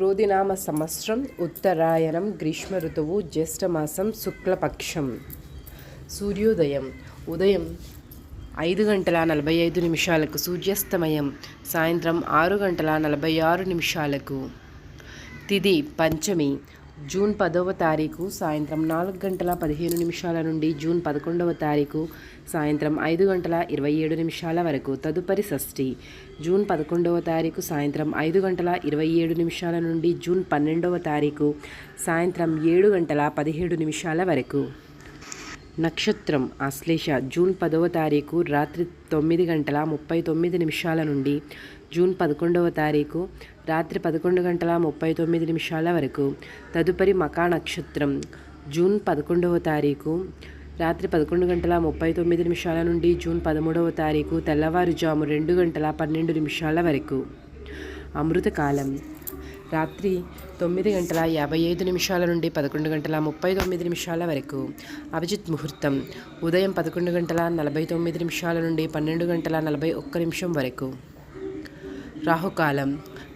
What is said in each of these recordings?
క్రోధినామ సంవత్సరం ఉత్తరాయణం గ్రీష్మ ఋతువు జ్యేష్ఠమాసం శుక్లపక్షం. సూర్యోదయం ఉదయం 5:45 సూర్యాస్తమయం సాయంత్రం 6:46. తిథి పంచమి జూన్ 10వ తారీఖు సాయంత్రం 4:15 నుండి జూన్ 11వ తారీఖు సాయంత్రం 5:27 వరకు. తదుపరి షష్ఠి జూన్ 11వ తారీఖు సాయంత్రం 5:27 నుండి జూన్ 12వ తారీఖు సాయంత్రం 7:17 వరకు. నక్షత్రం ఆశ్లేష జూన్ 10వ తారీఖు రాత్రి 9:39 నుండి జూన్ 11వ తారీఖు రాత్రి 11:39 వరకు. తదుపరి మకా నక్షత్రం జూన్ 11వ తారీఖు రాత్రి 11:39 నుండి జూన్ 13వ తారీఖు తెల్లవారుజాము 2:12 వరకు. అమృతకాలం రాత్రి 9:55 నుండి 11:39 వరకు. అభిజిత్ ముహూర్తం ఉదయం 11:49 నుండి 12:41 వరకు. రాహుకాలం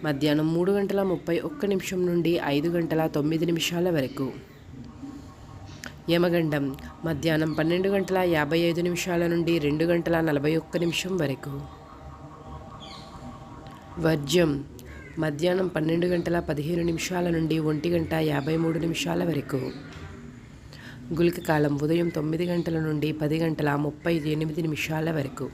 మధ్యాహ్నం 3:31 నుండి 5:09 వరకు. యమగండం మధ్యాహ్నం 12:55 నుండి 2:41 వరకు. వర్జ్యం మధ్యాహ్నం 12:15 నుండి 1:53 వరకు. గుళిక కాలం ఉదయం 9 గంటల నుండి 10:38 వరకు.